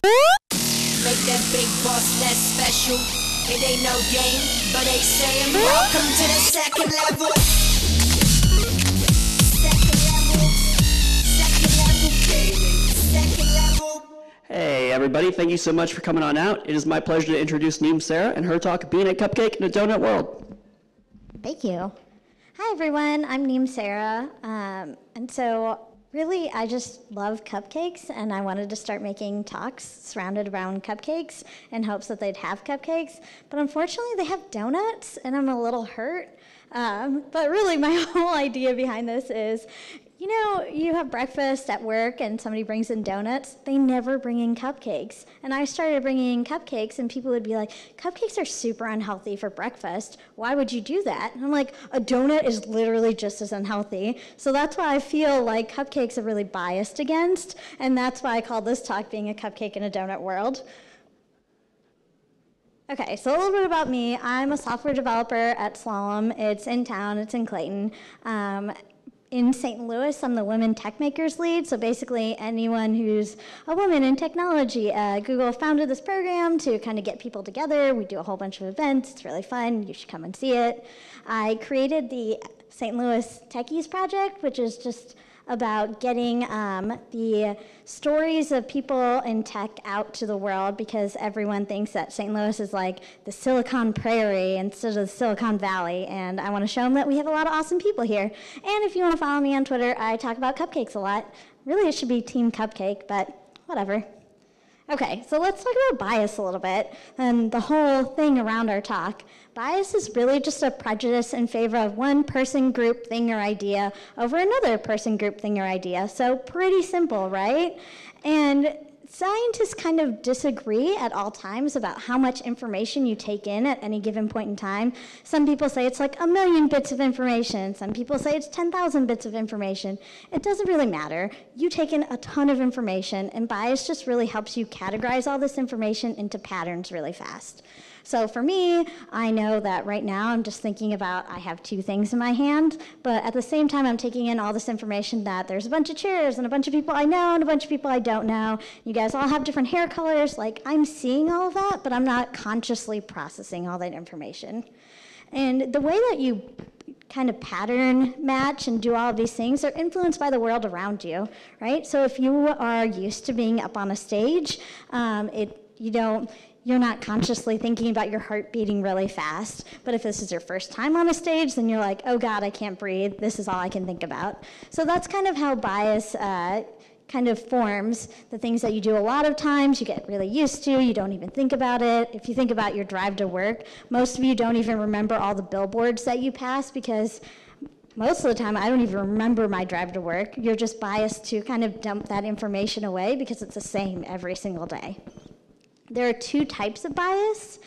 Make that big boss less special. It ain't no game, but they saying welcome to the second level. Second level. Second level, baby. Second level. Hey everybody, thank you so much for coming on out. It is my pleasure to introduce Neem Serra and her talk, Being a Cupcake in a Donut World. Thank you. Hi everyone, I'm Neem Serra. And so really, I just love cupcakes, and I wanted to start making talks surrounded around cupcakes in hopes that they'd have cupcakes. But unfortunately, they have donuts, and I'm a little hurt. But really, my whole idea behind this is, you know, you have breakfast at work and somebody brings in donuts. They never bring in cupcakes. And I started bringing in cupcakes, and people would be like, cupcakes are super unhealthy for breakfast. Why would you do that? And I'm like, a donut is literally just as unhealthy. So that's why I feel like cupcakes are really biased against, and that's why I call this talk Being a Cupcake in a Donut World. Okay, so a little bit about me. I'm a software developer at Slalom. It's in town, it's in Clayton. In St. Louis, I'm the Women Tech Makers lead, so basically anyone who's a woman in technology. Google founded this program to kind of get people together. We do a whole bunch of events. It's really fun. You should come and see it. I created the St. Louis Techies Project, which is just about getting the stories of people in tech out to the world, because everyone thinks that St. Louis is like the Silicon Prairie instead of the Silicon Valley, and I want to show them that we have a lot of awesome people here. And if you want to follow me on Twitter, I talk about cupcakes a lot. Really, it should be Team Cupcake, but whatever. Okay, so let's talk about bias a little bit and the whole thing around our talk. Bias is really just a prejudice in favor of one person, group, thing, or idea over another person, group, thing, or idea. So pretty simple, right? And scientists kind of disagree at all times about how much information you take in at any given point in time. Some people say it's like 1 million bits of information. Some people say it's 10,000 bits of information. It doesn't really matter. You take in a ton of information, and bias just really helps you categorize all this information into patterns really fast. So for me, I know that right now I'm just thinking about I have 2 things in my hand, but at the same time I'm taking in all this information that there's a bunch of chairs and a bunch of people I know and a bunch of people I don't know. You guys all have different hair colors. Like, I'm seeing all of that, but I'm not consciously processing all that information. And the way that you kind of pattern match and do all of these things are influenced by the world around you, right? So if you are used to being up on a stage, you're not consciously thinking about your heart beating really fast. But if this is your first time on a stage, then you're like, oh God, I can't breathe. This is all I can think about. So that's kind of how bias kind of forms. The things that you do a lot of times, you get really used to, you don't even think about it. If you think about your drive to work, most of you don't even remember all the billboards that you pass, because most of the time, I don't even remember my drive to work. You're just biased to kind of dump that information away because it's the same every single day. There are 2 types of bias: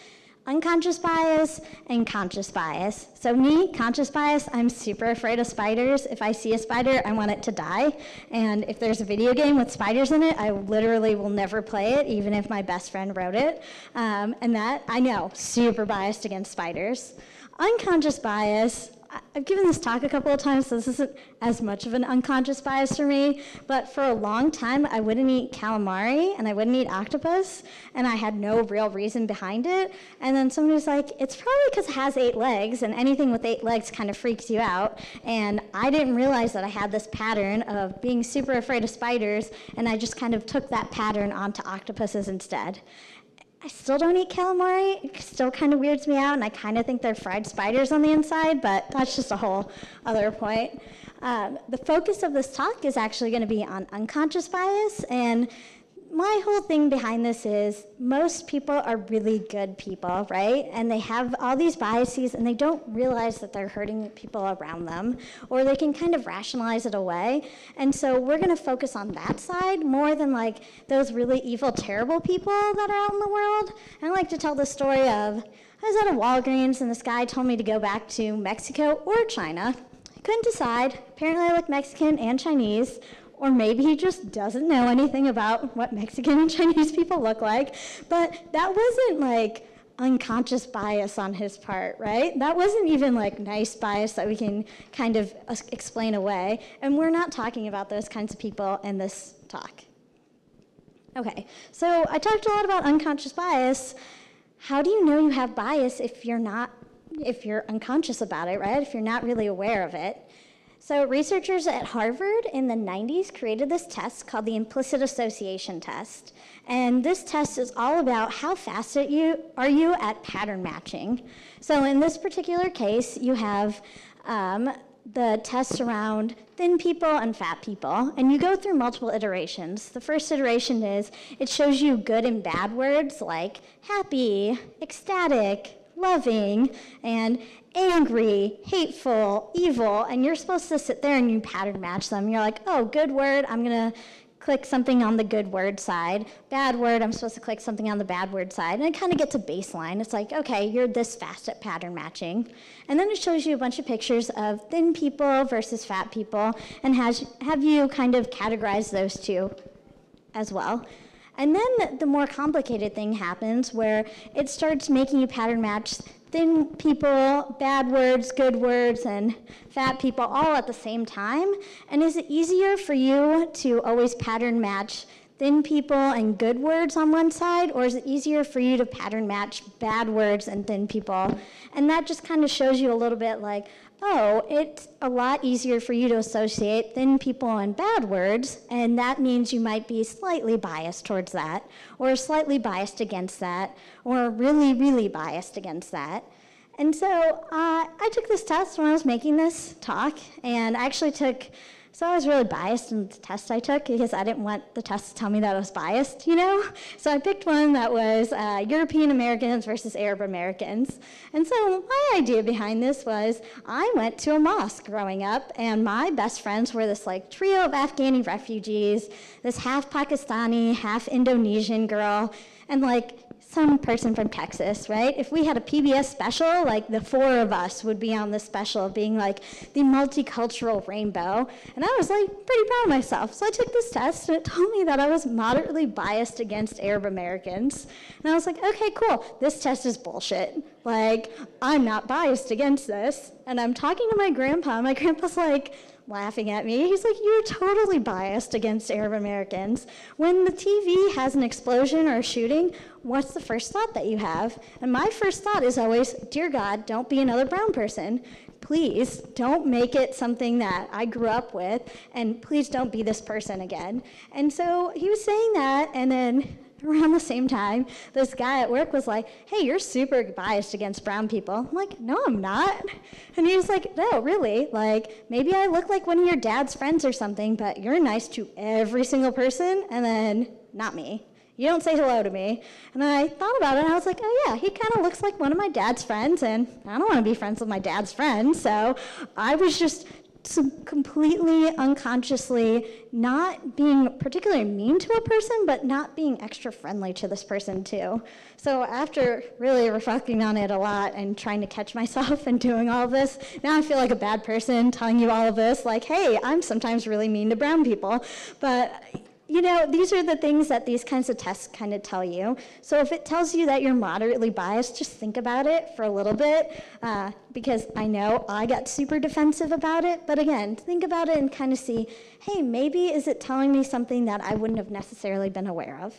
unconscious bias and conscious bias. So me, conscious bias, I'm super afraid of spiders. If I see a spider, I want it to die. And if there's a video game with spiders in it, I literally will never play it, even if my best friend wrote it. And that, I know, super biased against spiders. Unconscious bias, I've given this talk a couple of times, so this isn't as much of an unconscious bias for me, but for a long time, I wouldn't eat calamari and I wouldn't eat octopus, and I had no real reason behind it. And then somebody was like, it's probably because it has 8 legs, and anything with 8 legs kind of freaks you out. And I didn't realize that I had this pattern of being super afraid of spiders, and I just kind of took that pattern onto octopuses instead. I still don't eat calamari. It still kind of weirds me out, and I kind of think they're fried spiders on the inside, but that's just a whole other point. The focus of this talk is actually going to be on unconscious bias, and my whole thing behind this is most people are really good people, right? And they have all these biases, and they don't realize that they're hurting people around them, or they can kind of rationalize it away. And so we're going to focus on that side more than like those really evil, terrible people that are out in the world. And I like to tell the story of, I was at a Walgreens, and this guy told me to go back to Mexico or China. I couldn't decide. Apparently I look Mexican and Chinese. Or maybe he just doesn't know anything about what Mexican and Chinese people look like. But that wasn't like unconscious bias on his part, right? That wasn't even like nice bias that we can kind of explain away. And we're not talking about those kinds of people in this talk. Okay, so I talked a lot about unconscious bias. How do you know you have bias if you're unconscious about it, right? If you're not really aware of it? So researchers at Harvard in the 90s created this test called the implicit association test. And this test is all about how fast are you at pattern matching. So in this particular case, you have the tests around thin people and fat people, and you go through multiple iterations. The first iteration is it shows you good and bad words like happy, ecstatic, loving, and angry, hateful, evil, and you're supposed to sit there and you pattern match them. You're like, oh, good word, I'm gonna click something on the good word side. Bad word, I'm supposed to click something on the bad word side. And it kind of gets a baseline. It's like, okay, you're this fast at pattern matching. And then it shows you a bunch of pictures of thin people versus fat people and have you kind of categorize those two as well. And then the more complicated thing happens where it starts making you pattern match thin people, bad words, good words, and fat people all at the same time. And is it easier for you to always pattern match thin people and good words on one side, or is it easier for you to pattern match bad words and thin people? And that just kind of shows you a little bit like, oh, it's a lot easier for you to associate thin people and bad words, and that means you might be slightly biased towards that, or slightly biased against that, or really, really biased against that. And so I took this test when I was making this talk, and I actually so I was really biased in the test I took because I didn't want the test to tell me that I was biased, you know? So I picked one that was European Americans versus Arab Americans. And so my idea behind this was I went to a mosque growing up, and my best friends were this like trio of Afghani refugees, this half Pakistani, half Indonesian girl, and like some person from Texas, right? If we had a PBS special, like the four of us would be on this special being like the multicultural rainbow. And I was like pretty proud of myself. So I took this test and it told me that I was moderately biased against Arab Americans. And I was like, okay, cool. This test is bullshit. Like, I'm not biased against this. And I'm talking to my grandpa. My grandpa's like, laughing at me. He's like, you're totally biased against Arab Americans. When the TV has an explosion or a shooting, what's the first thought that you have? And my first thought is always, dear God, don't be another brown person. Please don't make it something that I grew up with, and please don't be this person again. And so he was saying that, and then around the same time, this guy at work was like, hey, you're super biased against brown people. I'm like, no, I'm not. And he was like, no, really? Like, maybe I look like one of your dad's friends or something, but you're nice to every single person, and then not me. You don't say hello to me. And I thought about it, and I was like, oh yeah, he kind of looks like one of my dad's friends, and I don't want to be friends with my dad's friends, so I was just completely unconsciously not being particularly mean to a person, but not being extra friendly to this person too. So after really reflecting on it a lot and trying to catch myself and doing all of this, now I feel like a bad person telling you all of this, like, hey, I'm sometimes really mean to brown people. But you know, these are the things that these kinds of tests kind of tell you. So if it tells you that you're moderately biased, just think about it for a little bit, because I know I got super defensive about it. But again, think about it and kind of see, hey, maybe is it telling me something that I wouldn't have necessarily been aware of?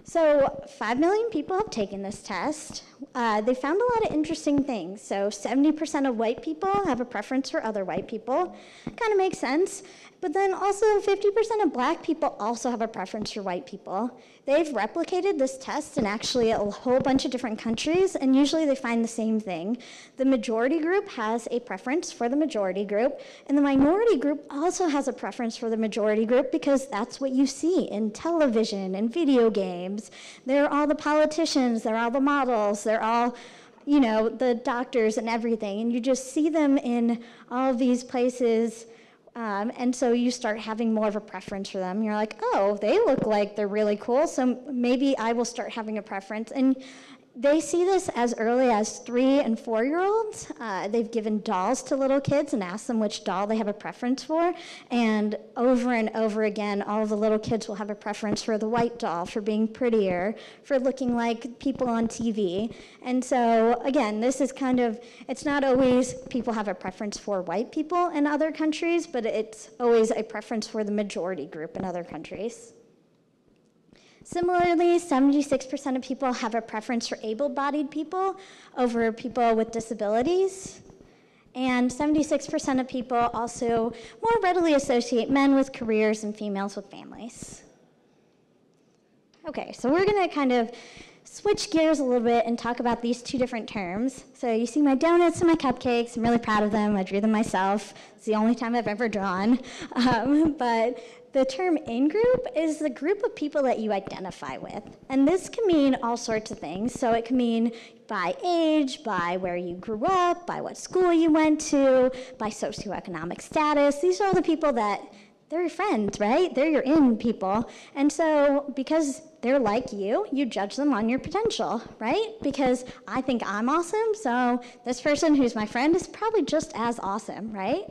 So 5 million people have taken this test. They found a lot of interesting things. So 70% of white people have a preference for other white people. Kind of makes sense. But then also 50% of black people also have a preference for white people. They've replicated this test in actually a whole bunch of different countries, and usually they find the same thing. The majority group has a preference for the majority group, and the minority group also has a preference for the majority group because that's what you see in television and video games. They're all the politicians, they're all the models, they're all, you know, the doctors and everything, and you just see them in all of these places. And so you start having more of a preference for them. You're like, oh, they look like they're really cool, so maybe I will start having a preference. And they see this as early as 3- and 4-year-olds. They've given dolls to little kids and asked them which doll they have a preference for. And over again, all of the little kids will have a preference for the white doll, for being prettier, for looking like people on TV. And so, again, this is kind of, it's not always people have a preference for white people in other countries, but it's always a preference for the majority group in other countries. Similarly, 76% of people have a preference for able-bodied people over people with disabilities. And 76% of people also more readily associate men with careers and females with families. Okay, so we're gonna kind of switch gears a little bit and talk about these two different terms. So you see my donuts and my cupcakes. I'm really proud of them. I drew them myself. It's the only time I've ever drawn. But the term in-group is the group of people that you identify with. And this can mean all sorts of things. So it can mean by age, by where you grew up, by what school you went to, by socioeconomic status. These are all the people that they're your friends, right? They're your in people. And so because they're like you judge them on your potential, right? Because I think I'm awesome, so this person who's my friend is probably just as awesome, right?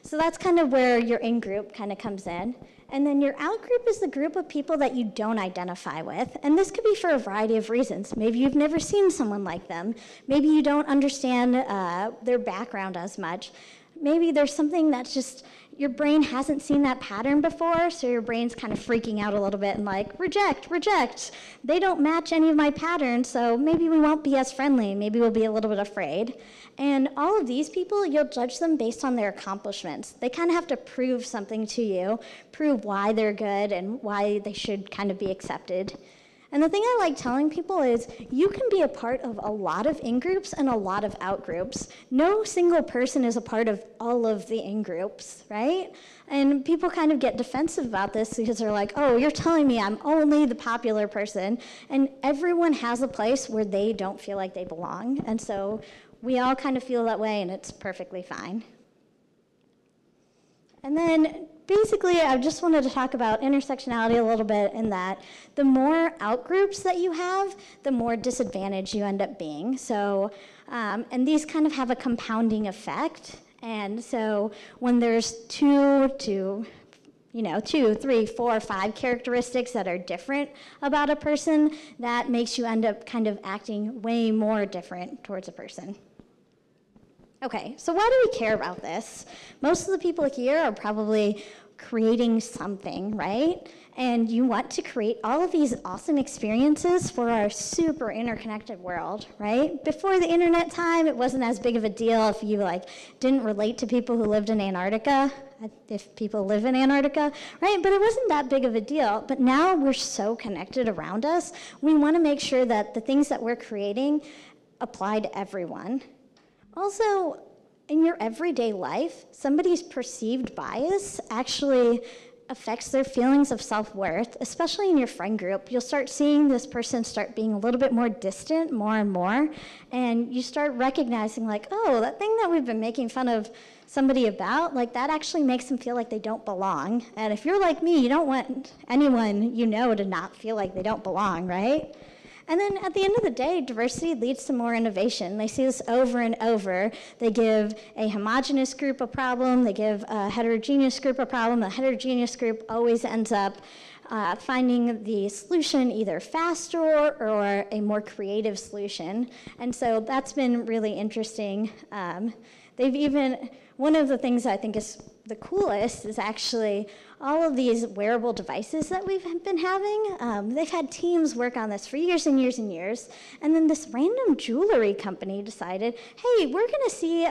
So that's kind of where your in-group kind of comes in. And then your out-group is the group of people that you don't identify with. And this could be for a variety of reasons. Maybe you've never seen someone like them. Maybe you don't understand their background as much. Maybe there's something that's just, your brain hasn't seen that pattern before, so your brain's kind of freaking out a little bit and like, reject, reject. They don't match any of my patterns, so maybe we won't be as friendly. Maybe we'll be a little bit afraid. And all of these people, you'll judge them based on their accomplishments. They kind of have to prove something to you, prove why they're good and why they should kind of be accepted. And the thing I like telling people is you can be a part of a lot of in-groups and a lot of out-groups. No single person is a part of all of the in-groups, right? And people kind of get defensive about this because they're like, oh, you're telling me I'm only the popular person. And everyone has a place where they don't feel like they belong. And so we all kind of feel that way, and it's perfectly fine. And then basically, I just wanted to talk about intersectionality a little bit in that the more out-groups that you have, the more disadvantaged you end up being. So, and these kind of have a compounding effect. And so when there's 2, 3, 4, 5 characteristics that are different about a person, that makes you end up kind of acting way more different towards a person. Okay, so why do we care about this? Most of the people here are probably creating something, right? And you want to create all of these awesome experiences for our super interconnected world, right? Before the internet time, it wasn't as big of a deal if you didn't relate to people who lived in Antarctica, if people live in Antarctica, right? But it wasn't that big of a deal. But now we're so connected around us, we want to make sure that the things that we're creating apply to everyone. Also, in your everyday life, somebody's perceived bias actually affects their feelings of self-worth, especially in your friend group. You'll start seeing this person start being a little bit more distant more and more, and you start recognizing like, oh, that thing that we've been making fun of somebody about, like that actually makes them feel like they don't belong. And if you're like me, you don't want anyone you know to not feel like they don't belong, right? And then at the end of the day, diversity leads to more innovation. They see this over and over. They give a homogeneous group a problem. They give a heterogeneous group a problem. The heterogeneous group always ends up finding the solution either faster or a more creative solution. And so that's been really interesting. One of the things I think is the coolest is actually all of these wearable devices that we've been having. They've had teams work on this for years and years and years. And then this random jewelry company decided, hey, we're going to see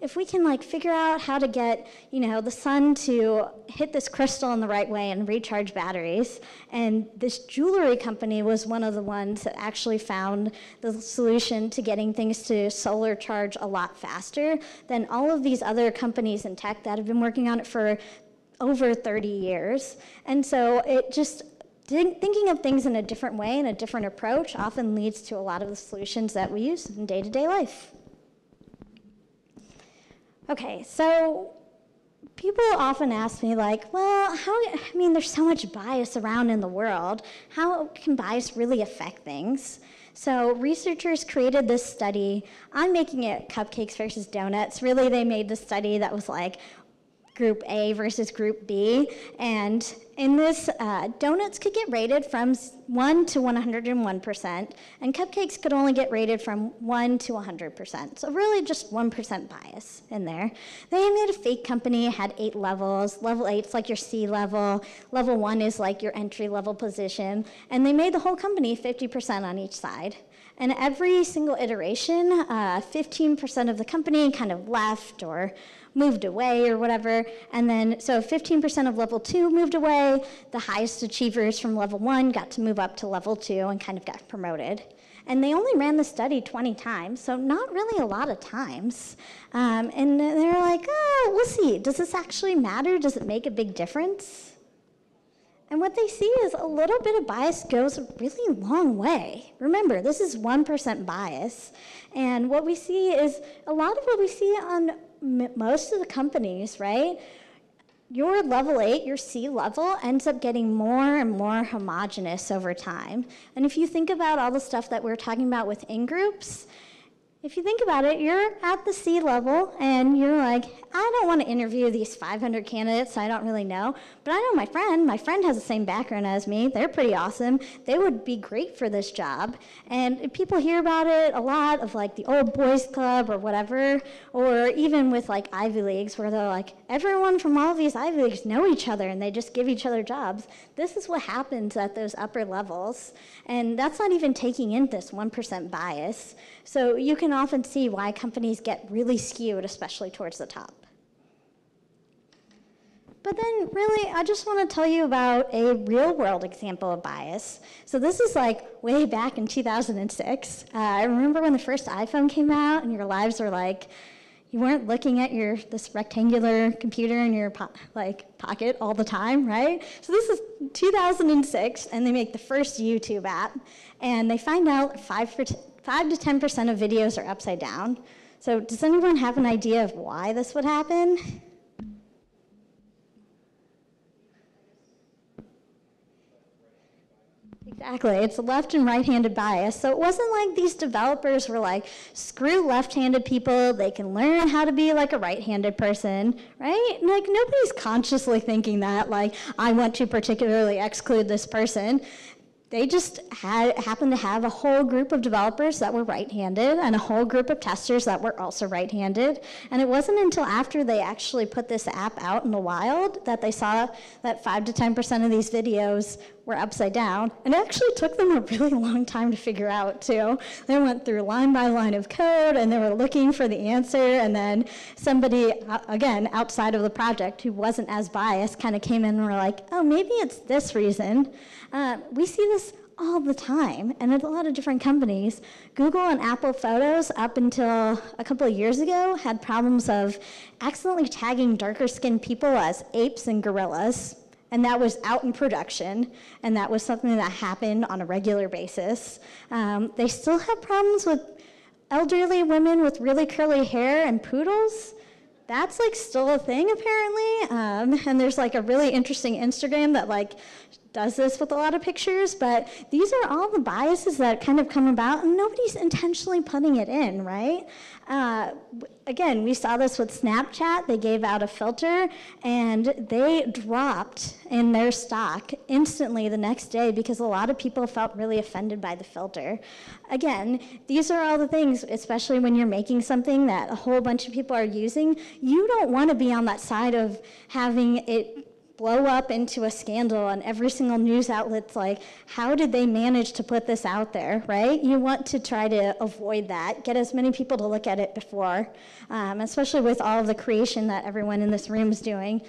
if we can figure out how to get the sun to hit this crystal in the right way and recharge batteries. And this jewelry company was one of the ones that actually found the solution to getting things to solar charge a lot faster than all of these other companies in tech that have been working on it for over 30 years. And so it just, thinking of things in a different way and a different approach often leads to a lot of the solutions that we use in day-to-day life. Okay, so people often ask me well, there's so much bias around in the world. How can bias really affect things? So researchers created this study. I'm making it cupcakes versus donuts. Really, they made the study that was Group A versus Group B, and in this, donuts could get rated from 1 to 101%, and cupcakes could only get rated from 1 to 100%. So really just 1% bias in there. They made a fake company, it had 8 levels. Level 8 is like your C level. Level 1 is like your entry level position. And they made the whole company 50% on each side. And every single iteration, 15% of the company kind of left or moved away or whatever. And then, so 15% of level 2 moved away. The highest achievers from level 1 got to move up to level 2 and kind of got promoted. And they only ran the study 20 times, so not really a lot of times. And they were like, oh, we'll see. Does this actually matter? Does it make a big difference? And what they see is a little bit of bias goes a really long way. Remember, this is 1% bias. And what we see is a lot of what we see on most of the companies, right? Your level 8, your C level, ends up getting more and more homogenous over time. And if you think about all the stuff that we're talking about with in-groups, if you think about it, you're at the C level and you're like, I don't want to interview these 500 candidates I don't really know, but I know my friend. My friend has the same background as me. They're pretty awesome. They would be great for this job. And people hear about it a lot of like the old boys club or whatever, or even with like Ivy Leagues where they're like, everyone from all of these Ivy Leagues know each other and they just give each other jobs. This is what happens at those upper levels. And that's not even taking in this 1% bias. So you can often see why companies get really skewed, especially towards the top. But then really, I just want to tell you about a real world example of bias. So this is like way back in 2006. I remember when the first iPhone came out and your lives were like, you weren't looking at this rectangular computer in your pocket all the time, right? So this is 2006, and they make the first YouTube app, and they find out 5 to 10% of videos are upside down. So does anyone have an idea of why this would happen? Exactly, it's a left and right-handed bias. So it wasn't like these developers were like, screw left-handed people, they can learn how to be like a right-handed person, right? Like nobody's consciously thinking that, like, I want to particularly exclude this person. They just happened to have a whole group of developers that were right-handed and a whole group of testers that were also right-handed. And it wasn't until after they actually put this app out in the wild that they saw that 5 to 10% of these videos were upside down. And it actually took them a really long time to figure out, too. They went through line by line of code, and they were looking for the answer, and then somebody, again, outside of the project who wasn't as biased kind of came in and were like, oh, maybe it's this reason. We see this all the time, and at a lot of different companies. Google and Apple Photos, up until a couple of years ago, had problems of accidentally tagging darker-skinned people as apes and gorillas. And that was out in production, and that was something that happened on a regular basis. They still have problems with elderly women with really curly hair and poodles. That's like still a thing apparently. And there's like a really interesting Instagram that like does this with a lot of pictures, but these are all the biases that kind of come about, and nobody's intentionally putting it in, right? Again, we saw this with Snapchat. They gave out a filter, and they dropped in their stock instantly the next day because a lot of people felt really offended by the filter. Again, these are all the things, especially when you're making something that a whole bunch of people are using. You don't want to be on that side of having it blow up into a scandal and every single news outlet's like, how did they manage to put this out there, right? You want to try to avoid that, get as many people to look at it before, especially with all of the creation that everyone in this room is doing.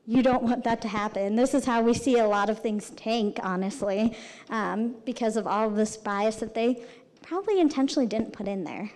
You don't want that to happen. This is how we see a lot of things tank, honestly, because of all of this bias that they probably intentionally didn't put in there.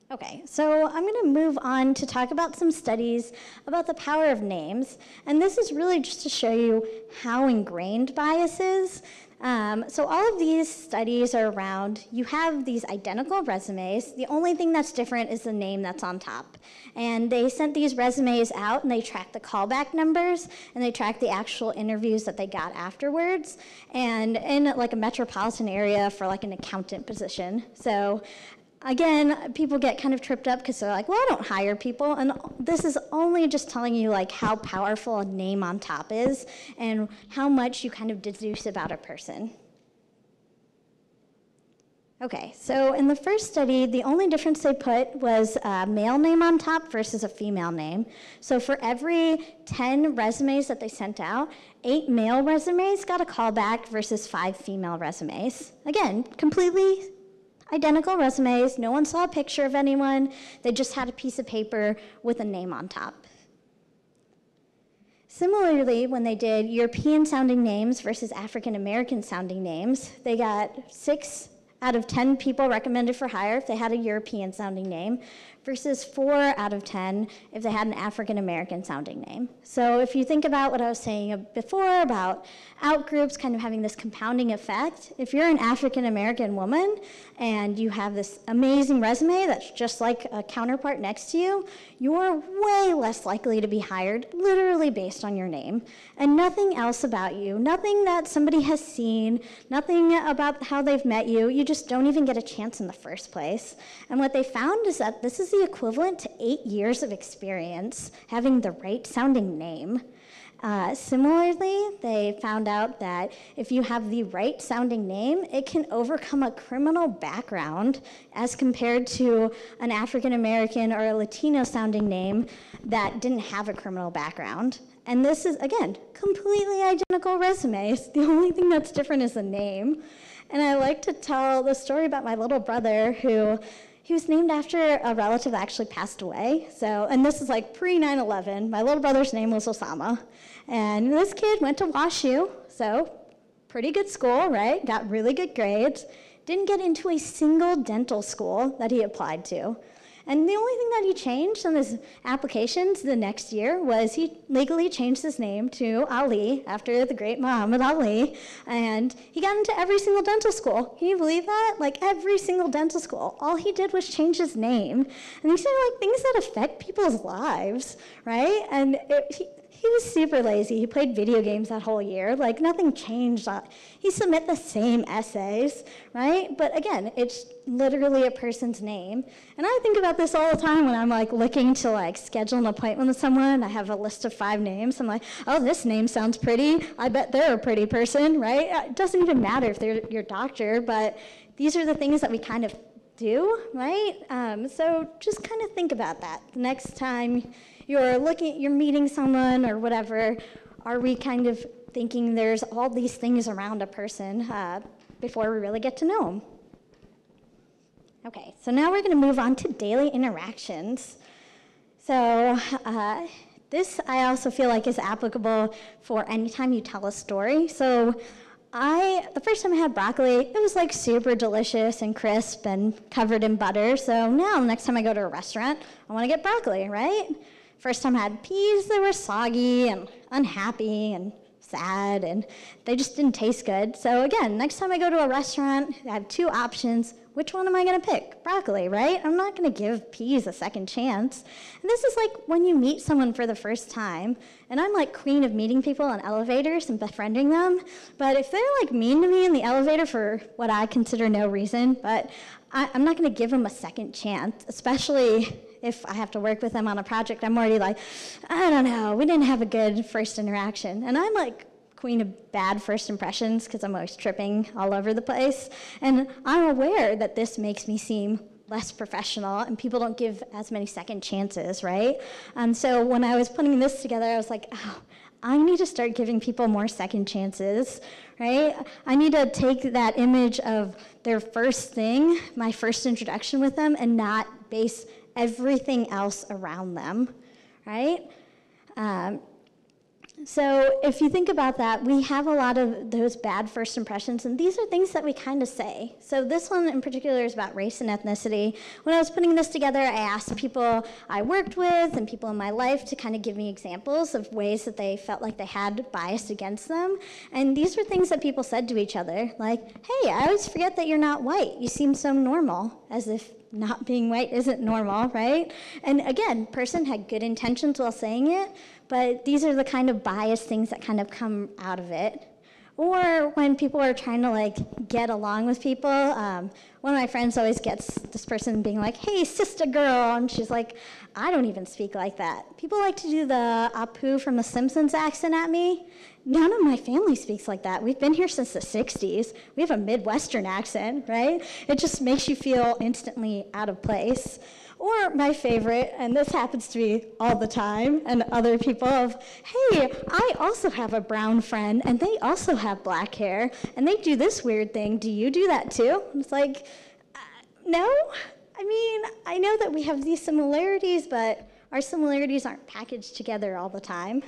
Okay, so I'm going to move on to talk about some studies about the power of names. And this is really just to show you how ingrained bias is. So all of these studies are around, you have these identical resumes. The only thing that's different is the name that's on top. And they sent these resumes out, and they tracked the callback numbers, and they tracked the actual interviews that they got afterwards, and in like a metropolitan area for like an accountant position. So Again, people get kind of tripped up because they're like, well, I don't hire people. And this is only just telling you like how powerful a name on top is and how much you kind of deduce about a person. Okay, so in the first study, the only difference they put was a male name on top versus a female name. So for every 10 resumes that they sent out, 8 male resumes got a call back versus 5 female resumes. Again, completely identical resumes. No one saw a picture of anyone. They just had a piece of paper with a name on top. Similarly, when they did European-sounding names versus African-American sounding names, they got 6 out of 10 people recommended for hire if they had a European sounding name versus 4 out of 10 if they had an African American sounding name. So if you think about what I was saying before about outgroups kind of having this compounding effect, if you're an African American woman and you have this amazing resume that's just like a counterpart next to you, you're way less likely to be hired literally based on your name and nothing else about you, nothing that somebody has seen, nothing about how they've met you. You just don't even get a chance in the first place. And what they found is that this is the equivalent to 8 years of experience having the right sounding name. Similarly, they found out that if you have the right sounding name, it can overcome a criminal background as compared to an African American or a Latino sounding name that didn't have a criminal background. And this is, again, completely identical resumes. The only thing that's different is the name. And I like to tell the story about my little brother who he was named after a relative that actually passed away. So, and this is like pre-9/11. My little brother's name was Osama. And this kid went to WashU, so pretty good school, right? Got really good grades. Didn't get into a single dental school that he applied to. And the only thing that he changed on his applications the next year was he legally changed his name to Ali after the great Muhammad Ali. And he got into every single dental school. Can you believe that? Like every single dental school. All he did was change his name. And these are like things that affect people's lives, right? And he was super lazy. He played video games that whole year. Like nothing changed. He submit the same essays, right? But again, it's literally a person's name. And I think about this all the time when I'm like looking to like schedule an appointment with someone. I have a list of 5 names. I'm like, oh, this name sounds pretty. I bet they're a pretty person, right? It doesn't even matter if they're your doctor, but these are the things that we kind of do, right? So just kind of think about that. Next time you're meeting someone or whatever, are we kind of thinking there's all these things around a person before we really get to know them? Okay, so now we're going to move on to daily interactions. So this I also feel like is applicable for anytime you tell a story. So the first time I had broccoli, it was like super delicious and crisp and covered in butter. So now next time I go to a restaurant, I want to get broccoli, right? First time I had peas, they were soggy and unhappy and sad, and they just didn't taste good. So again, next time I go to a restaurant, I have 2 options. Which one am I going to pick? Broccoli, right? I'm not going to give peas a second chance. And this is like when you meet someone for the first time, and I'm like queen of meeting people in elevators and befriending them, but if they're like mean to me in the elevator for what I consider no reason, but I'm not going to give them a second chance, especially if I have to work with them on a project. I'm already like, I don't know, we didn't have a good first interaction. And I'm like queen of bad first impressions because I'm always tripping all over the place. And I'm aware that this makes me seem less professional and people don't give as many second chances, right? And so when I was putting this together, I was like, oh, I need to start giving people more second chances, right? I need to take that image of their first thing, my first introduction with them, and not base everything else around them, right? So if you think about that, we have a lot of those bad first impressions, and these are things that we kind of say. So this one in particular is about race and ethnicity. When I was putting this together, I asked people I worked with and people in my life to kind of give me examples of ways that they felt like they had bias against them. And these were things that people said to each other, like, hey, I always forget that you're not white. You seem so normal, as if not being white isn't normal, right? And again, person had good intentions while saying it, but these are the kind of biased things that kind of come out of it. Or when people are trying to like get along with people, one one of my friends always gets this person being like, hey, sister girl, and she's like, I don't even speak like that. People like to do the Apu from The Simpsons accent at me. None of my family speaks like that. We've been here since the 60s. We have a Midwestern accent, right? It just makes you feel instantly out of place. Or my favorite, and this happens to me all the time, and other people of, hey, I also have a brown friend, and they also have black hair, and they do this weird thing. Do you do that too? And it's like, no. I mean, I know that we have these similarities, but our similarities aren't packaged together all the time.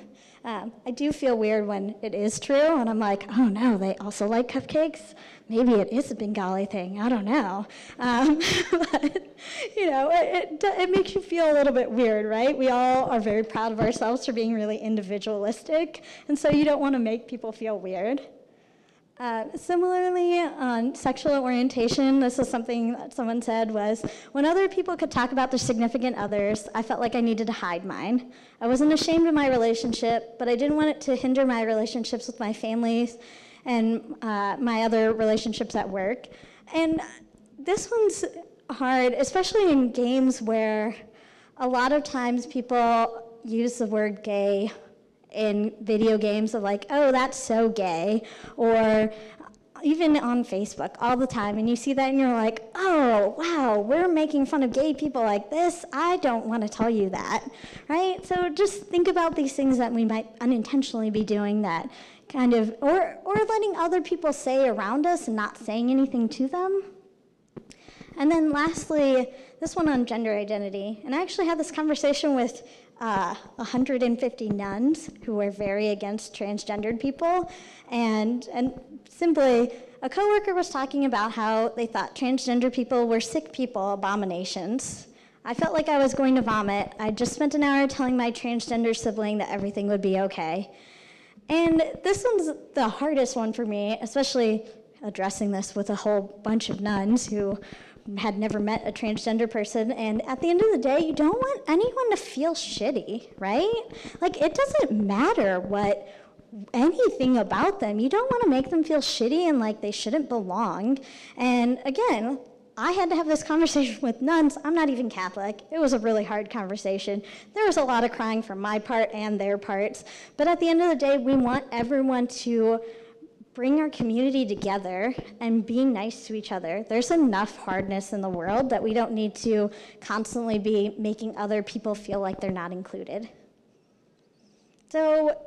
I do feel weird when it is true, and I'm like, oh no, they also like cupcakes? Maybe it is a Bengali thing, I don't know. But, you know, it makes you feel a little bit weird, right? We all are very proud of ourselves for being really individualistic, and so you don't want to make people feel weird. Similarly, on sexual orientation, this is something that someone said was, when other people could talk about their significant others, I felt like I needed to hide mine. I wasn't ashamed of my relationship, but I didn't want it to hinder my relationships with my families and my other relationships at work. And this one's hard, especially in games where a lot of times people use the word gay in video games of like, oh, that's so gay, or even on Facebook all the time, and you see that and you're like, oh, wow, we're making fun of gay people like this. I don't want to tell you that, right? So just think about these things that we might unintentionally be doing that kind of, or letting other people say around us and not saying anything to them. And then lastly, this one on gender identity. And I actually had this conversation with 150 nuns who were very against transgendered people. And simply, a coworker was talking about how they thought transgender people were sick people, abominations. I felt like I was going to vomit. I just spent an hour telling my transgender sibling that everything would be okay. And this one's the hardest one for me, especially addressing this with a whole bunch of nuns who had never met a transgender person, and at the end of the day, you don't want anyone to feel shitty, right? Like, it doesn't matter what anything about them. You don't want to make them feel shitty and like they shouldn't belong. And again, I had to have this conversation with nuns. I'm not even Catholic. It was a really hard conversation. There was a lot of crying from my part and their parts, but at the end of the day, we want everyone to bring our community together and being nice to each other. There's enough hardness in the world that we don't need to constantly be making other people feel like they're not included. So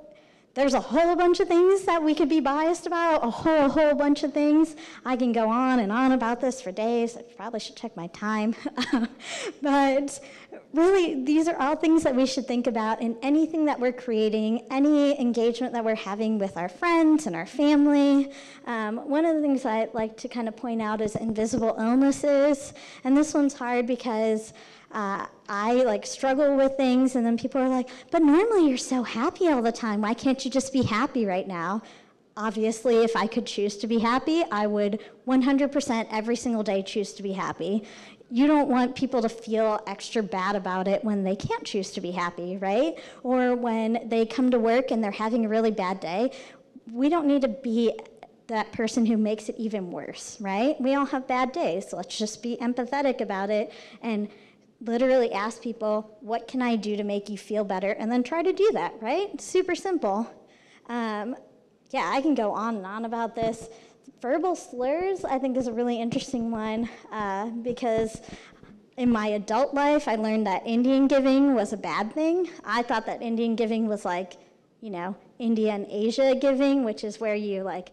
there's a whole bunch of things that we could be biased about, a whole bunch of things. I can go on and on about this for days. I probably should check my time. But really, these are all things that we should think about in anything that we're creating, any engagement that we're having with our friends and our family. One of the things I like to kind of point out is invisible illnesses. And this one's hard because I like struggle with things, and then people are like, but normally you're so happy all the time. Why can't you just be happy right now? Obviously, if I could choose to be happy, I would 100% every single day choose to be happy. You don't want people to feel extra bad about it when they can't choose to be happy, right? Or when they come to work and they're having a really bad day. We don't need to be that person who makes it even worse, right? We all have bad days, so let's just be empathetic about it and literally ask people, what can I do to make you feel better? And then try to do that, right? Super simple. Yeah, I can go on and on about this. Verbal slurs, I think, is a really interesting one because in my adult life, I learned that Indian giving was a bad thing. I thought that Indian giving was like, you know, India and Asia giving, which is where you like,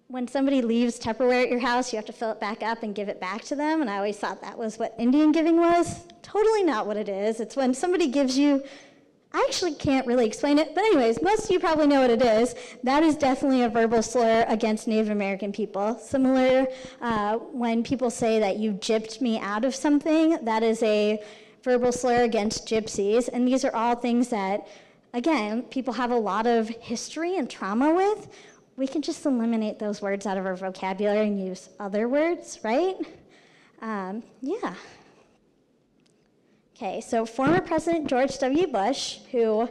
when somebody leaves Tupperware at your house, you have to fill it back up and give it back to them. And I always thought that was what Indian giving was. Totally not what it is. It's when somebody gives you, I actually can't really explain it, but anyways, most of you probably know what it is. That is definitely a verbal slur against Native American people. Similar, when people say that you gypped me out of something, that is a verbal slur against gypsies. And these are all things that, again, people have a lot of history and trauma with. We can just eliminate those words out of our vocabulary and use other words, right? Yeah. Okay, so former President George W. Bush, who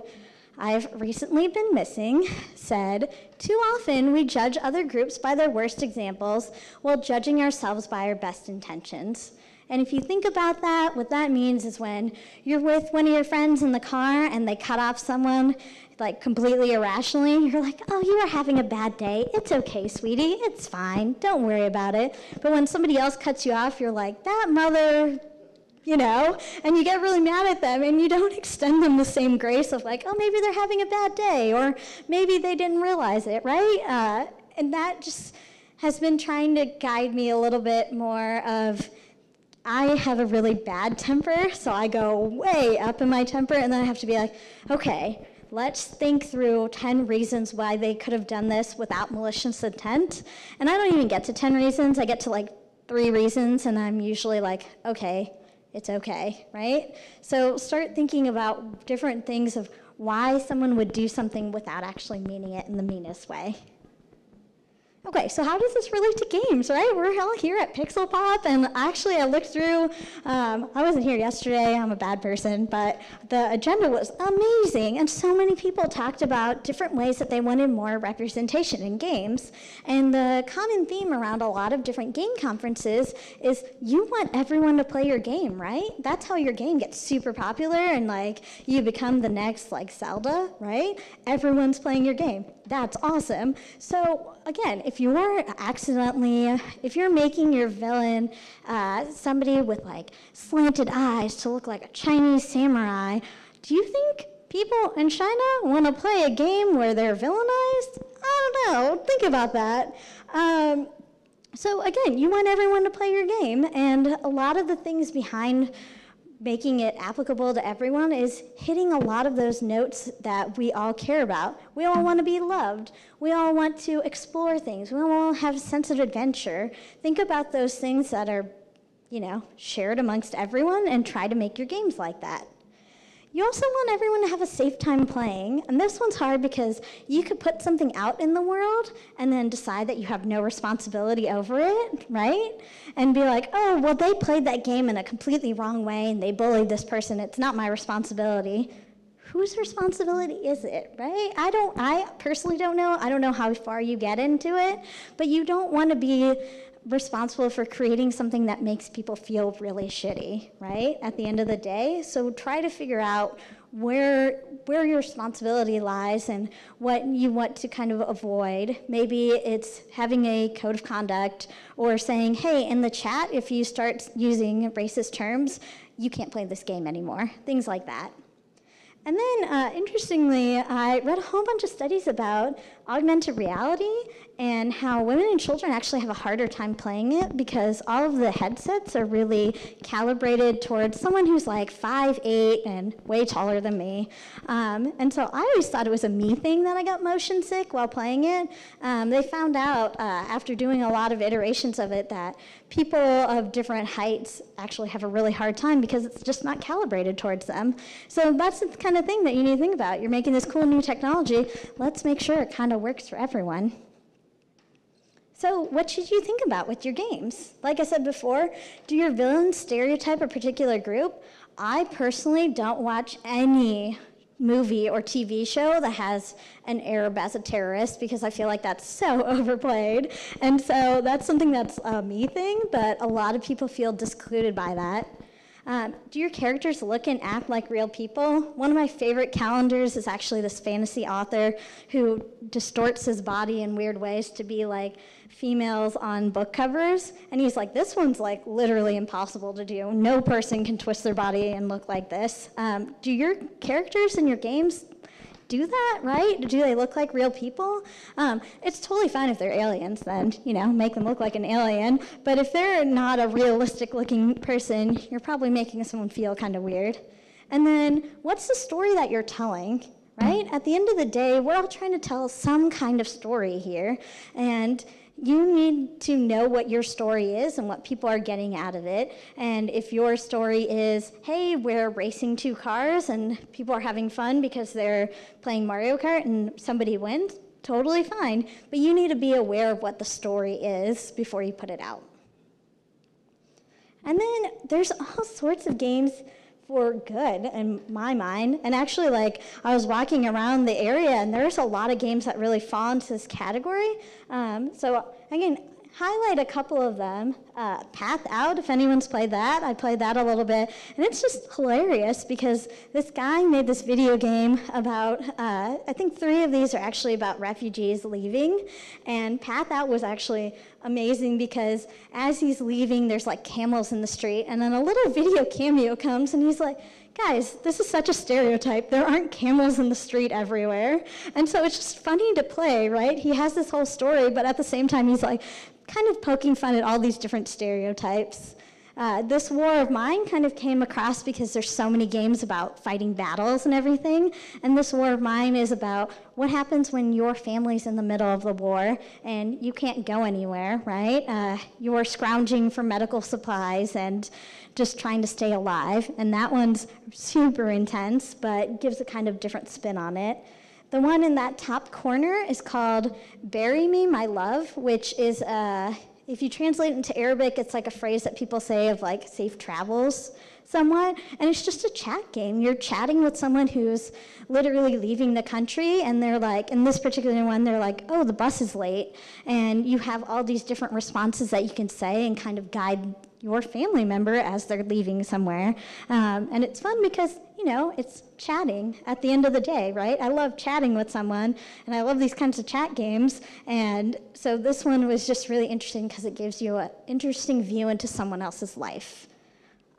I've recently been missing said, too often we judge other groups by their worst examples while judging ourselves by our best intentions. And if you think about that, what that means is when you're with one of your friends in the car and they cut off someone like completely irrationally, you're like, oh, you are having a bad day. It's okay, sweetie. It's fine. Don't worry about it. But when somebody else cuts you off, you're like, that mother, you know, and you get really mad at them and you don't extend them the same grace of like, oh, maybe they're having a bad day or maybe they didn't realize it, right? And that just has been trying to guide me a little bit more of, I have a really bad temper, so I go way up in my temper, and then I have to be like, okay, let's think through 10 reasons why they could have done this without malicious intent. And I don't even get to 10 reasons. I get to like 3 reasons, and I'm usually like, okay, it's okay, right? So start thinking about different things of why someone would do something without actually meaning it in the meanest way. Okay, so how does this relate to games, right? We're all here at Pixelpop, and actually I looked through, I wasn't here yesterday, I'm a bad person, but the agenda was amazing, and so many people talked about different ways that they wanted more representation in games. And the common theme around a lot of different game conferences is you want everyone to play your game, right? That's how your game gets super popular, and like you become the next like Zelda, right? Everyone's playing your game. That's awesome. So again, if you're making your villain somebody with like slanted eyes to look like a Chinese samurai, do you think people in China want to play a game where they're villainized? I don't know. Think about that. So again, you want everyone to play your game, and a lot of the things behind making it applicable to everyone is hitting a lot of those notes that we all care about. We all want to be loved. We all want to explore things. We all have a sense of adventure. Think about those things that are, you know, shared amongst everyone and try to make your games like that. You also want everyone to have a safe time playing, and this one's hard because you could put something out in the world and then decide that you have no responsibility over it, right? And be like, oh, well, they played that game in a completely wrong way and they bullied this person. It's not my responsibility. Whose responsibility is it, right? I personally don't know. I don't know how far you get into it, but you don't want to be responsible for creating something that makes people feel really shitty, right? At the end of the day. So try to figure out where your responsibility lies and what you want to kind of avoid. Maybe it's having a code of conduct or saying, hey, in the chat, if you start using racist terms, you can't play this game anymore. Things like that. And then, interestingly, I read a whole bunch of studies about augmented reality and how women and children actually have a harder time playing it because all of the headsets are really calibrated towards someone who's like 5'8" and way taller than me. And so I always thought it was a me thing that I got motion sick while playing it. They found out after doing a lot of iterations of it that people of different heights actually have a really hard time because it's just not calibrated towards them. So that's the kind of thing that you need to think about. You're making this cool new technology. Let's make sure it kind of works for everyone. So what should you think about with your games? Like I said before, do your villains stereotype a particular group? I personally don't watch any movie or TV show that has an Arab as a terrorist because I feel like that's so overplayed. And so that's something that's a me thing, but a lot of people feel discluded by that. Do your characters look and act like real people? One of my favorite calendars is actually this fantasy author who distorts his body in weird ways to be like females on book covers. And he's like, this one's like literally impossible to do. No person can twist their body and look like this. Do your characters in your games do that, right? Do they look like real people? It's totally fine if they're aliens, then, you know, make them look like an alien. But if they're not a realistic looking person, you're probably making someone feel kind of weird. And then what's the story that you're telling, right? At the end of the day, we're all trying to tell some kind of story here. And you need to know what your story is and what people are getting out of it. And if your story is, hey, we're racing 2 cars and people are having fun because they're playing Mario Kart and somebody wins, totally fine. But you need to be aware of what the story is before you put it out. And then there's all sorts of games for good in my mind. And actually, like, I was walking around the area, and there's a lot of games that really fall into this category. So I can highlight a couple of them. Path Out, if anyone's played that. I played that a little bit. And it's just hilarious because this guy made this video game about, I think 3 of these are actually about refugees leaving. And Path Out was actually amazing because as he's leaving, there's like camels in the street. And then a little video cameo comes and he's like, guys, this is such a stereotype. There aren't camels in the street everywhere. And so it's just funny to play, right? He has this whole story, but at the same time, he's like kind of poking fun at all these different stereotypes. This War of Mine kind of came across because there's so many games about fighting battles and everything. And this War of Mine is about what happens when your family's in the middle of the war and you can't go anywhere, right? You're scrounging for medical supplies and just trying to stay alive. And that one's super intense, but gives a kind of different spin on it. The one in that top corner is called Bury Me, My Love, which is, if you translate it into Arabic, it's like a phrase that people say of like safe travels somewhat. And it's just a chat game. You're chatting with someone who's literally leaving the country, and they're like, in this particular one, they're like, oh, the bus is late. And you have all these different responses that you can say and kind of guide your family member as they're leaving somewhere. And it's fun because, you know, it's chatting at the end of the day, right? I love chatting with someone, and I love these kinds of chat games. And so this one was just really interesting because it gives you an interesting view into someone else's life.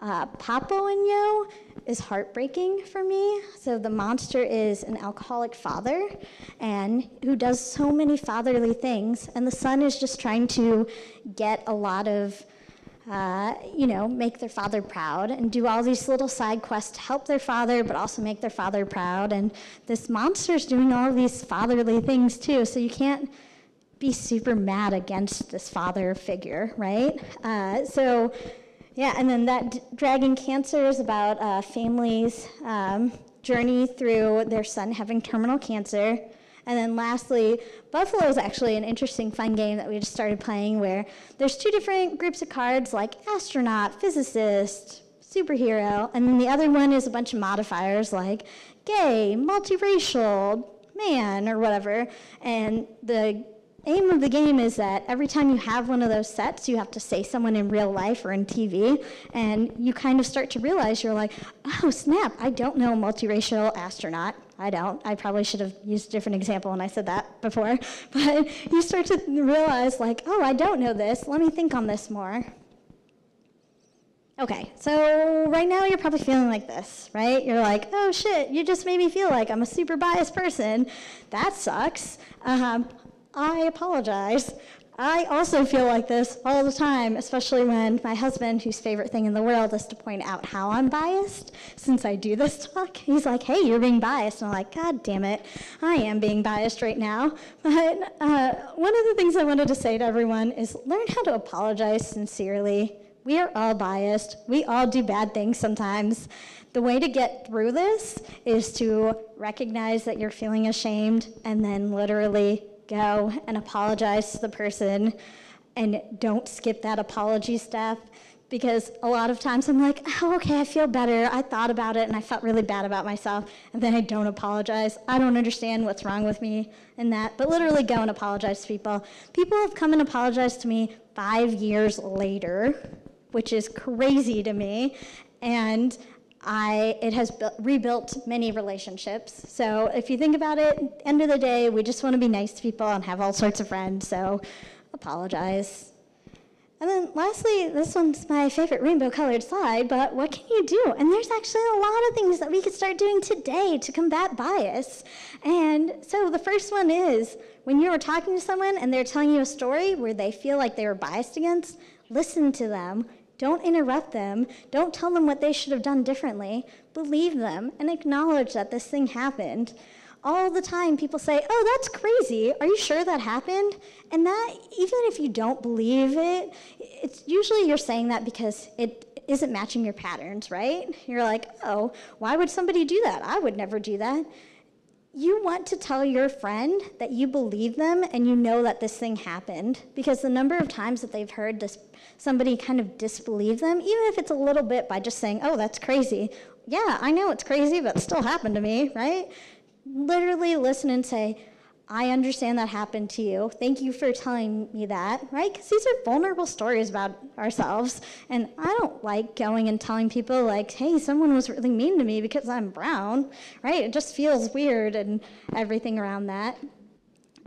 Papo and Yo is heartbreaking for me. So the monster is an alcoholic father and who does so many fatherly things, and the son is just trying to get a lot of make their father proud and do all these little side quests to help their father, but also make their father proud. And this monster's doing all these fatherly things too, so you can't be super mad against this father figure, right? And then that Dragon Cancer is about a family's journey through their son having terminal cancer. And then lastly, Buffalo is actually an interesting, fun game that we just started playing where there's 2 different groups of cards, like astronaut, physicist, superhero, and then the other one is a bunch of modifiers like gay, multiracial, man, or whatever. And the aim of the game is that every time you have one of those sets, you have to say someone in real life or in TV, and you kind of start to realize you're like, oh, snap, I don't know a multiracial astronaut. I don't. I probably should have used a different example when I said that before. But you start to realize, like, oh, I don't know this. Let me think on this more. Okay, so right now you're probably feeling like this, right? You're like, oh, shit, you just made me feel like I'm a super biased person. That sucks. I apologize. I also feel like this all the time, especially when my husband, whose favorite thing in the world is to point out how I'm biased, since I do this talk, he's like, hey, you're being biased. And I'm like, God damn it, I am being biased right now. But one of the things I wanted to say to everyone is learn how to apologize sincerely. We are all biased. We all do bad things sometimes. The way to get through this is to recognize that you're feeling ashamed and then literally go and apologize to the person, and don't skip that apology step, because a lot of times I'm like, oh, okay, I feel better. I thought about it and I felt really bad about myself, and then I don't apologize. I don't understand what's wrong with me in that, but literally go and apologize to people. People have come and apologized to me 5 years later, which is crazy to me, and it has rebuilt many relationships. So if you think about it, end of the day, we just want to be nice to people and have all sorts of friends, so apologize. And then lastly, this one's my favorite rainbow-colored slide, but what can you do? And there's actually a lot of things that we could start doing today to combat bias. And so the first one is, when you're talking to someone and they're telling you a story where they feel like they were biased against, listen to them. Don't interrupt them. Don't tell them what they should have done differently. Believe them and acknowledge that this thing happened. All the time people say, oh, that's crazy. Are you sure that happened? And that, even if you don't believe it, it's usually you're saying that because it isn't matching your patterns, right? You're like, oh, why would somebody do that? I would never do that. You want to tell your friend that you believe them and you know that this thing happened, because the number of times that they've heard somebody kind of disbelieve them, even if it's a little bit by just saying, oh, that's crazy, yeah, I know it's crazy, but it still happened to me, right? Literally listen and say, I understand that happened to you. Thank you for telling me that, right? Because these are vulnerable stories about ourselves. And I don't like going and telling people like, hey, someone was really mean to me because I'm brown, right? It just feels weird and everything around that.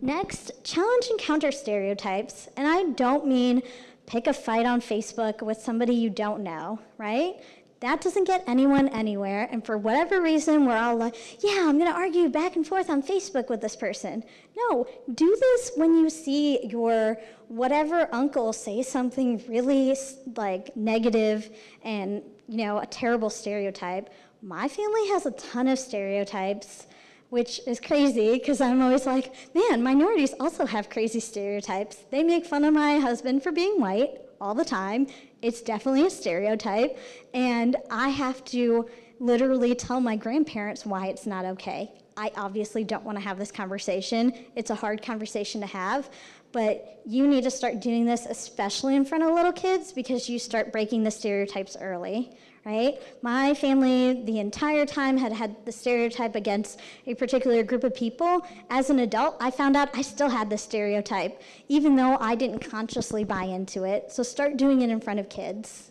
Next, challenge and counter stereotypes. And I don't mean pick a fight on Facebook with somebody you don't know, right? That doesn't get anyone anywhere, and for whatever reason, we're all like, yeah, I'm gonna argue back and forth on Facebook with this person. No, do this when you see your whatever uncle say something really like negative and, you know, a terrible stereotype. My family has a ton of stereotypes, which is crazy because I'm always like, man, minorities also have crazy stereotypes. They make fun of my husband for being white all the time. It's definitely a stereotype, and I have to literally tell my grandparents why it's not okay. I obviously don't want to have this conversation. It's a hard conversation to have, but you need to start doing this, especially in front of little kids, because you start breaking the stereotypes early, right? My family, the entire time, had the stereotype against a particular group of people. As an adult, I found out I still had the stereotype, even though I didn't consciously buy into it. So start doing it in front of kids.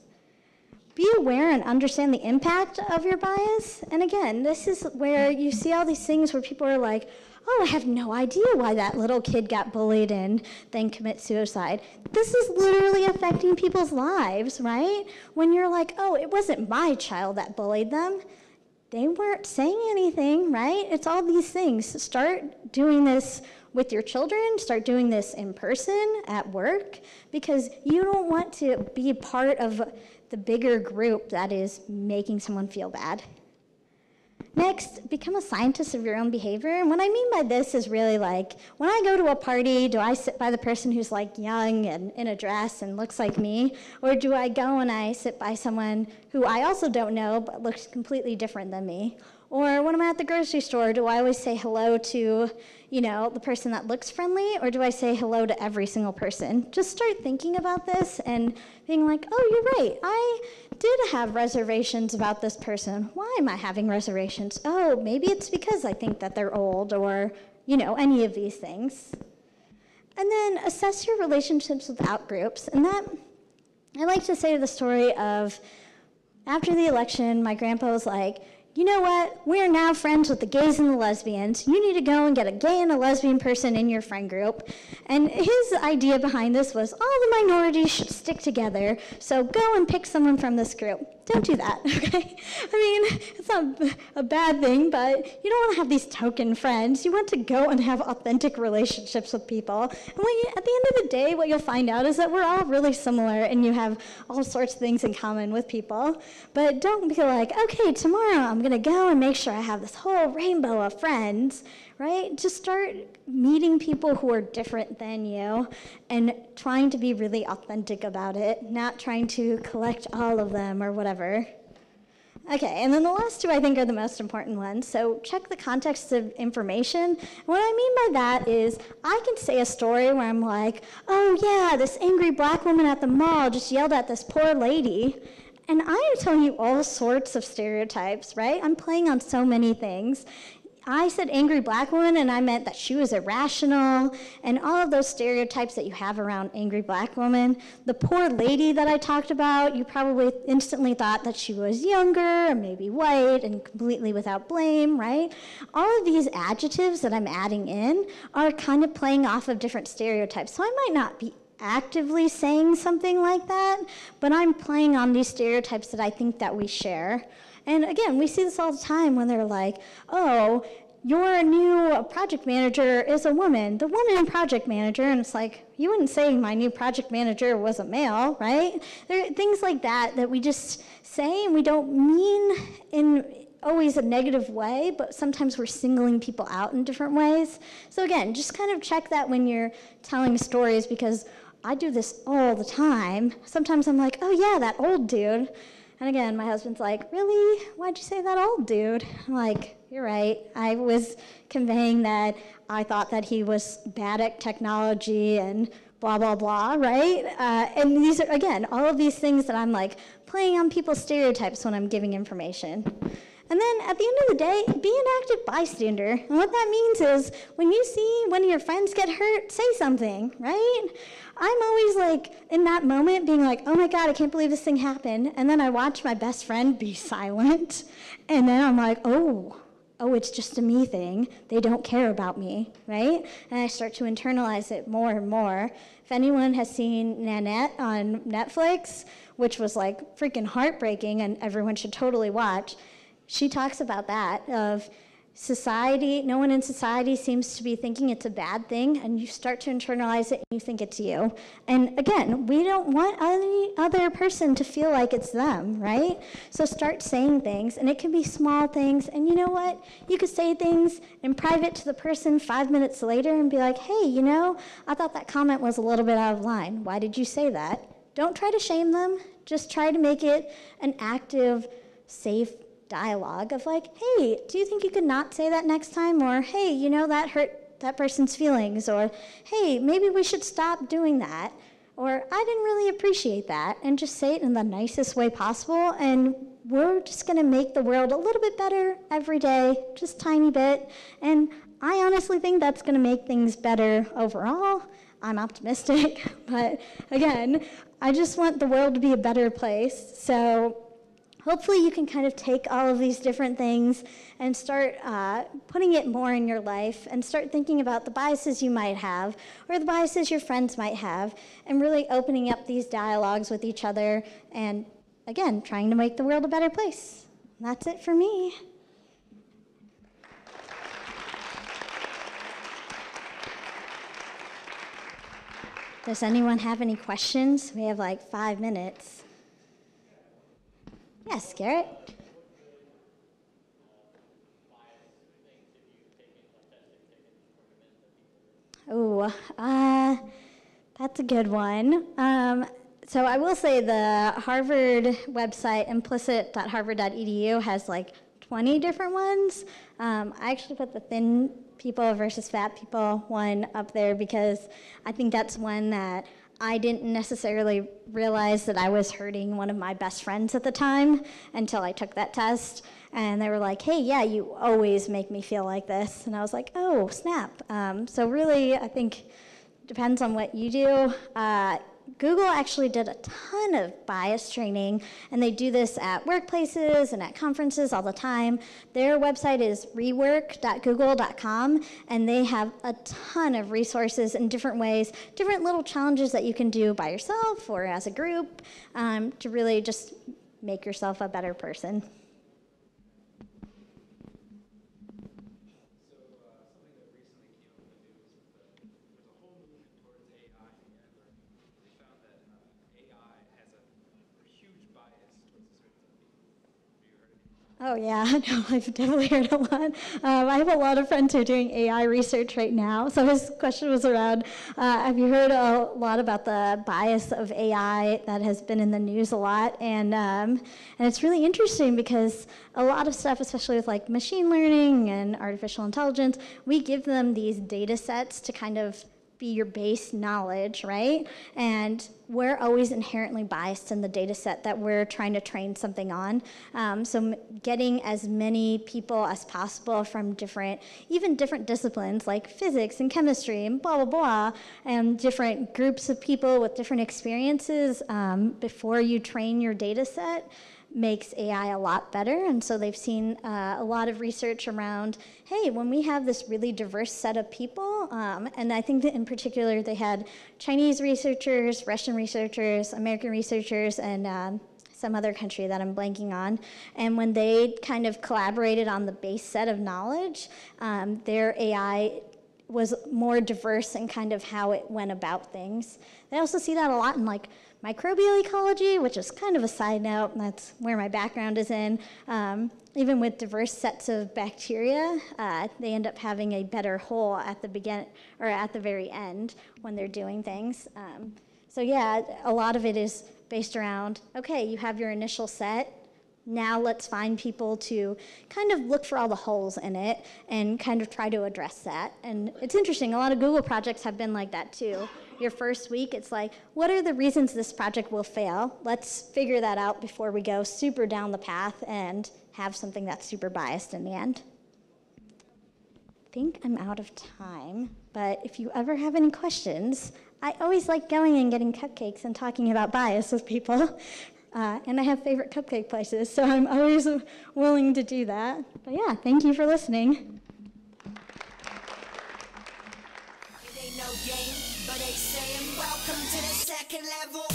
Be aware and understand the impact of your bias. And again, this is where you see all these things where people are like, oh, I have no idea why that little kid got bullied and then commit suicide. This is literally affecting people's lives, right? When you're like, oh, it wasn't my child that bullied them. They weren't saying anything, right? It's all these things. Start doing this with your children. Start doing this in person, at work, because you don't want to be part of the bigger group that is making someone feel bad. Next, become a scientist of your own behavior. And what I mean by this is really like, when I go to a party, do I sit by the person who's like young and in a dress and looks like me? Or do I go and I sit by someone who I also don't know but looks completely different than me? Or when I'm at the grocery store, do I always say hello to, you know, the person that looks friendly, or do I say hello to every single person? Just start thinking about this and being like, oh, you're right. I did have reservations about this person. Why am I having reservations? Oh, maybe it's because I think that they're old, or, you know, any of these things. And then assess your relationships with outgroups. And that, I like to say the story of, after the election, my grandpa was like, you know what, we're now friends with the gays and the lesbians. You need to go and get a gay and a lesbian person in your friend group. And his idea behind this was all the minorities should stick together, so go and pick someone from this group. Don't do that, okay? I mean, it's not a bad thing, but you don't want to have these token friends. You want to go and have authentic relationships with people. And at the end of the day, what you'll find out is that we're all really similar and you have all sorts of things in common with people. But don't be like, okay, tomorrow I'm going to go and make sure I have this whole rainbow of friends, right? Just start meeting people who are different than you and trying to be really authentic about it, not trying to collect all of them or whatever. Okay, and then the last two I think are the most important ones. So check the context of information. What I mean by that is I can say a story where I'm like, oh yeah, this angry black woman at the mall just yelled at this poor lady. And I am telling you all sorts of stereotypes, right? I'm playing on so many things. I said angry black woman, and I meant that she was irrational, and all of those stereotypes that you have around angry black woman. The poor lady that I talked about, you probably instantly thought that she was younger, or maybe white, and completely without blame, right? All of these adjectives that I'm adding in are kind of playing off of different stereotypes. So I might not be actively saying something like that, but I'm playing on these stereotypes that I think that we share. And again, we see this all the time when they're like, oh, your new project manager is a woman, the woman project manager, and it's like, you wouldn't say my new project manager was a male, right? There are things like that that we just say and we don't mean in always a negative way, but sometimes we're singling people out in different ways. So again, just kind of check that when you're telling stories, because I do this all the time. Sometimes I'm like, oh yeah, that old dude. And again, my husband's like, really? Why'd you say that old dude? I'm like, you're right. I was conveying that I thought that he was bad at technology and blah, blah, blah, right? And these are, again, all of these things that I'm like playing on people's stereotypes when I'm giving information. And then at the end of the day, be an active bystander. And what that means is when you see one of your friends get hurt, say something, right? I'm always like in that moment being like, oh my God, I can't believe this thing happened. And then I watch my best friend be silent. And then I'm like, oh, it's just a me thing. They don't care about me, right? And I start to internalize it more and more. If anyone has seen Nanette on Netflix, which was like freaking heartbreaking and everyone should totally watch, she talks about that, of society, no one in society seems to be thinking it's a bad thing, and you start to internalize it and you think it's you. And again, we don't want any other person to feel like it's them, right? So start saying things, and it can be small things, and you know what? You could say things in private to the person 5 minutes later and be like, hey, you know, I thought that comment was a little bit out of line. Why did you say that? Don't try to shame them. Just try to make it an active, safe dialogue of like, hey, do you think you could not say that next time? Or, hey, you know, that hurt that person's feelings. Or, hey, maybe we should stop doing that. Or, I didn't really appreciate that. And just say it in the nicest way possible. And we're just going to make the world a little bit better every day, just tiny bit. And I honestly think that's going to make things better overall. I'm optimistic. But again, I just want the world to be a better place. So hopefully you can kind of take all of these different things and start putting it more in your life and start thinking about the biases you might have or the biases your friends might have and really opening up these dialogues with each other and, again, trying to make the world a better place. And that's it for me. Does anyone have any questions? We have like 5 minutes. Yes, Garrett? Oh, that's a good one. So I will say the Harvard website, implicit.harvard.edu, has like 20 different ones. I actually put the thin people versus fat people one up there because I think that's one that I didn't necessarily realize that I was hurting one of my best friends at the time until I took that test. And they were like, hey, yeah, you always make me feel like this. And I was like, oh, snap. So really, I think depends on what you do. Google actually did a ton of bias training, and they do this at workplaces and at conferences all the time. Their website is rework.google.com, and they have a ton of resources in different ways, different little challenges that you can do by yourself or as a group to really just make yourself a better person. Oh yeah, no, I've definitely heard a lot. I have a lot of friends who are doing AI research right now. So his question was around, have you heard a lot about the bias of AI that has been in the news a lot? And it's really interesting because a lot of stuff, especially with like machine learning and artificial intelligence, we give them these data sets to kind of be your base knowledge, right? And we're always inherently biased in the data set that we're trying to train something on. So getting as many people as possible from even different disciplines like physics and chemistry and blah, blah, blah, and different groups of people with different experiences before you train your data set makes AI a lot better. And so they've seen a lot of research around, hey, when we have this really diverse set of people, and I think that in particular they had Chinese researchers, Russian researchers, American researchers, and some other country that I'm blanking on. And when they kind of collaborated on the base set of knowledge, their AI was more diverse in kind of how it went about things. They also see that a lot in like microbial ecology, which is kind of a side note, and that's where my background is in. Even with diverse sets of bacteria, they end up having a better whole at the beginning or at the very end when they're doing things. So yeah, a lot of it is based around, okay, you have your initial set. Now let's find people to kind of look for all the holes in it and kind of try to address that. And it's interesting, a lot of Google projects have been like that too, your first week, it's like, what are the reasons this project will fail? Let's figure that out before we go super down the path and have something that's super biased in the end. I think I'm out of time, but if you ever have any questions, I always like going and getting cupcakes and talking about bias with people. And I have favorite cupcake places, so I'm always willing to do that. But yeah, thank you for listening. It ain't no game, but they saying welcome to the second level.